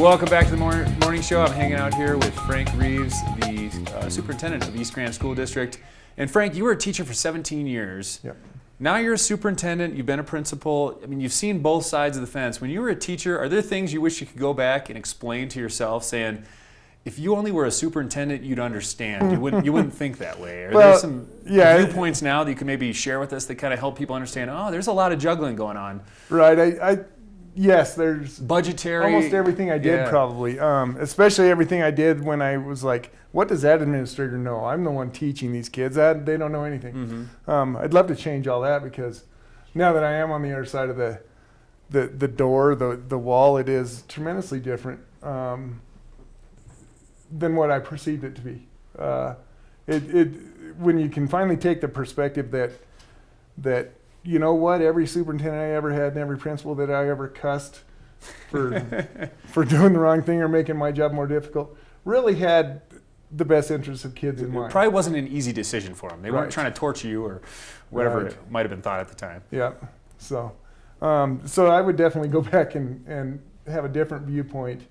Welcome back to the morning show. I'm hanging out here with Frank Reeves, the superintendent of East Grand School District. And Frank, you were a teacher for 17 years. Yep. Now you're a superintendent, you've been a principal. I mean, you've seen both sides of the fence. When you were a teacher, are there things you wish you could go back and explain to yourself, saying, if you only were a superintendent, you'd understand. You wouldn't think that way. Are there some viewpoints now that you can maybe share with us that kind of help people understand, oh, there's a lot of juggling going on? Right. Yes, there's budgetary. Almost everything I did, probably. Especially everything I did when I was like, what does that administrator know? I'm the one teaching these kids. They don't know anything. Mm-hmm. I'd love to change all that, because now that I am on the other side of the door, the wall, it is tremendously different than what I perceived it to be. When you can finally take the perspective that you know what, every superintendent I ever had and every principal that I ever cussed for doing the wrong thing or making my job more difficult really had the best interests of kids in mind. It probably wasn't an easy decision for them. They weren't trying to torture you or whatever it might have been thought at the time. Yeah. So I would definitely go back and have a different viewpoint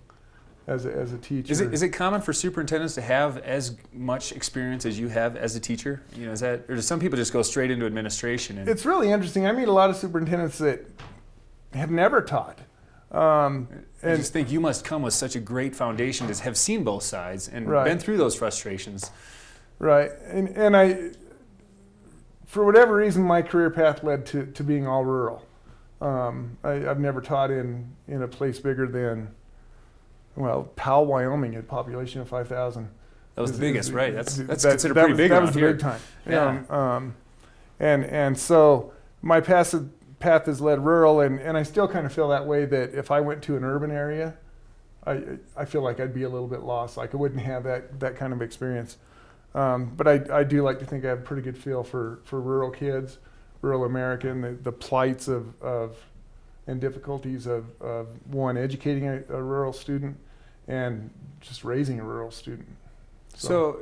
as a teacher. Is it common for superintendents to have as much experience as you have as a teacher? You know, or do some people just go straight into administration? It's really interesting. I meet a lot of superintendents that have never taught. I just think you must come with such a great foundation to have seen both sides and been through those frustrations. Right. And I, for whatever reason, my career path led to being all rural. I've never taught in a place bigger than, Powell, Wyoming, had a population of 5,000. That was the biggest, right? That's considered pretty big around here. That was the big time. Yeah. And so my path has led rural, and I still kind of feel that way, that if I went to an urban area, I feel like I'd be a little bit lost. Like I wouldn't have that kind of experience. But I do like to think I have a pretty good feel for rural kids, rural American, the plights of and difficulties of one, educating a rural student and just raising a rural student. So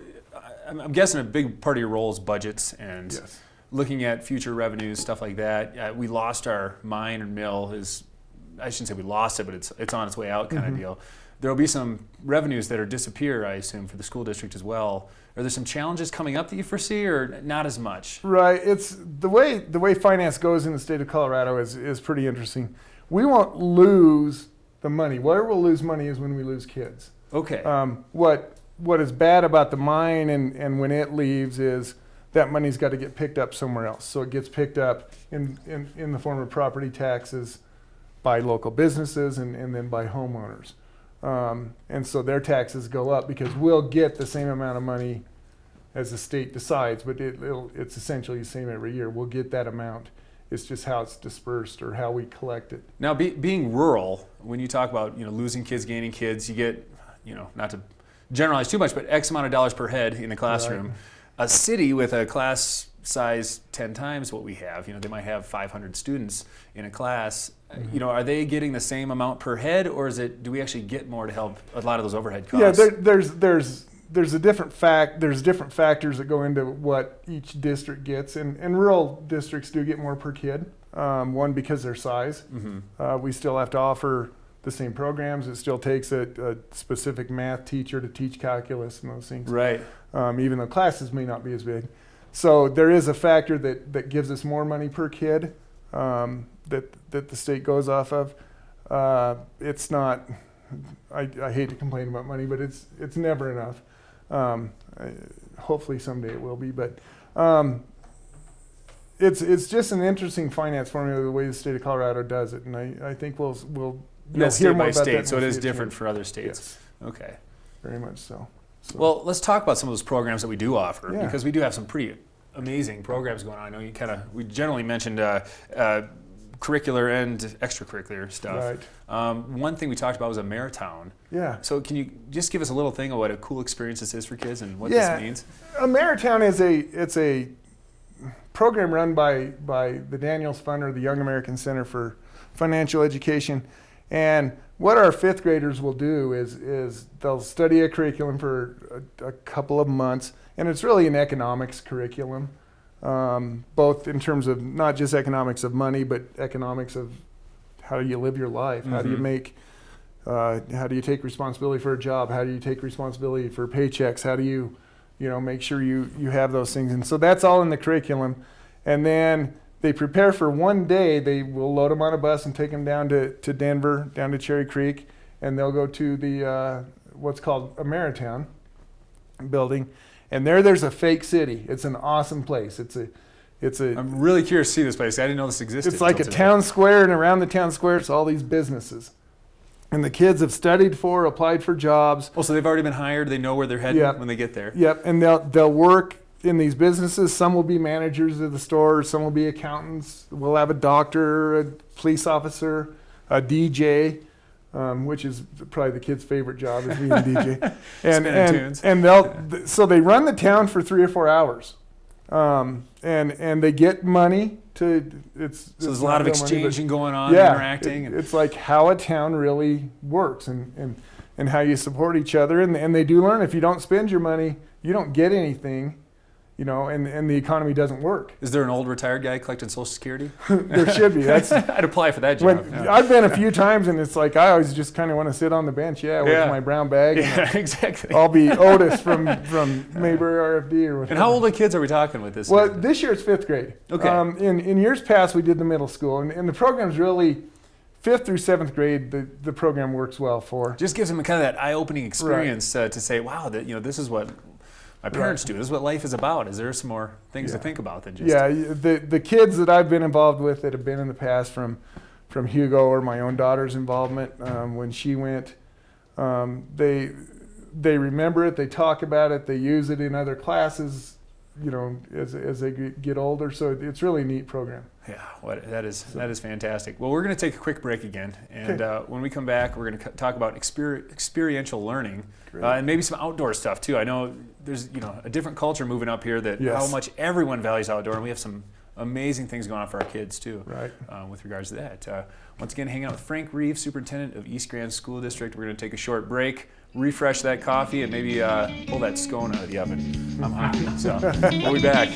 I'm guessing a big part of your role is budgets and looking at future revenues, stuff like that. We lost our mine and mill. I shouldn't say we lost it, but it's on its way out kind of deal. There will be some revenues that are disappear, I assume, for the school district as well. Are there some challenges coming up that you foresee, or not as much? Right. It's the way finance goes in the state of Colorado is pretty interesting. We won't lose the money. Where we'll lose money is when we lose kids. Okay. What is bad about the mine and when it leaves is that money's got to get picked up somewhere else. So it gets picked up in the form of property taxes by local businesses and then by homeowners. And so their taxes go up because we'll get the same amount of money as the state decides, but it's essentially the same every year. We'll get that amount. It's just how it's dispersed or how we collect it. Now, being rural, when you talk about losing kids, gaining kids, you get not to generalize too much, but X amount of dollars per head in the classroom. Right. A city with a class size 10 times what we have, they might have 500 students in a class. Mm-hmm. Are they getting the same amount per head, or do we actually get more to help a lot of those overhead costs? Yeah, there's different factors that go into what each district gets, and rural districts do get more per kid. One, because their size. Mm-hmm. We still have to offer the same programs. It still takes a specific math teacher to teach calculus and those things. Right. Even though classes may not be as big. So there is a factor that gives us more money per kid that the state goes off of. It's not, I hate to complain about money, but it's never enough. Hopefully someday it will be, but it's just an interesting finance formula the way the state of Colorado does it, and I think we'll hear more about state, so it is different for other states. Yes. Okay. Very much so. Well, let's talk about some of those programs that we do offer, because we do have some pretty amazing programs going on. I know we generally mentioned curricular and extracurricular stuff. Right. One thing we talked about was a Maritown. Yeah. So can you just give us a little thing of what a cool experience this is for kids and what this means? A Maritown it's a program run by the Daniels Fund, or the Young American Center for Financial Education. And what our fifth graders will do is they'll study a curriculum for a couple of months, and it's really an economics curriculum, both in terms of not just economics of money, but economics of how do you live your life, how do you make How do you take responsibility for a job? How do you take responsibility for paychecks? How do you make sure you have those things? And so that's all in the curriculum. And then they prepare for one day. They will load them on a bus and take them down to Denver, down to Cherry Creek, and they'll go to the what's called Ameritown building. And there's a fake city. It's an awesome place. It's a I'm really curious to see this place. I didn't know this existed. It's like a town square, and around the town square, it's all these businesses. And the kids have applied for jobs. Oh, so they've already been hired. They know where they're heading when they get there. Yep, and they'll work in these businesses. Some will be managers of the store. Some will be accountants. We'll have a doctor, a police officer, a DJ, which is probably the kid's favorite job, is being a DJ. So they run the town for 3 or 4 hours, and they get money. So there's a lot of exchanging going on, interacting. It's like how a town really works and how you support each other. And they do learn if you don't spend your money, you don't get anything, and the economy doesn't work. Is there an old retired guy collecting Social Security? There should be. I'd apply for that job. I've been a few times, and it's like I always just kind of want to sit on the bench, with my brown bag. Yeah, exactly. I'll be Otis from Mayberry RFD or whatever. And how old of kids are we talking with this? Well, this year it's 5th grade. Okay. In years past, we did the middle school, and the program's really 5th through 7th grade. The program works well for. Just gives them kind of that eye-opening experience to say, wow, this is what my parents do. This is what life is about. Is there some more things to think about than just... Yeah, the kids that I've been involved with that have been in the past, from Hugo or my own daughter's involvement when she went, they remember it, they talk about it, they use it in other classes, as they get older. So it's really a neat program. Yeah, that is fantastic. Well, we're going to take a quick break again, and when we come back, we're going to talk about experiential learning and maybe some outdoor stuff too. I know there's a different culture moving up here that how much everyone values outdoor, and we have some amazing things going on for our kids too. Right. With regards to that. Once again, hanging out with Frank Reeves, Superintendent of East Grand School District. We're going to take a short break, refresh that coffee, and maybe pull that scone out of the oven. I'm hungry, so we'll be back.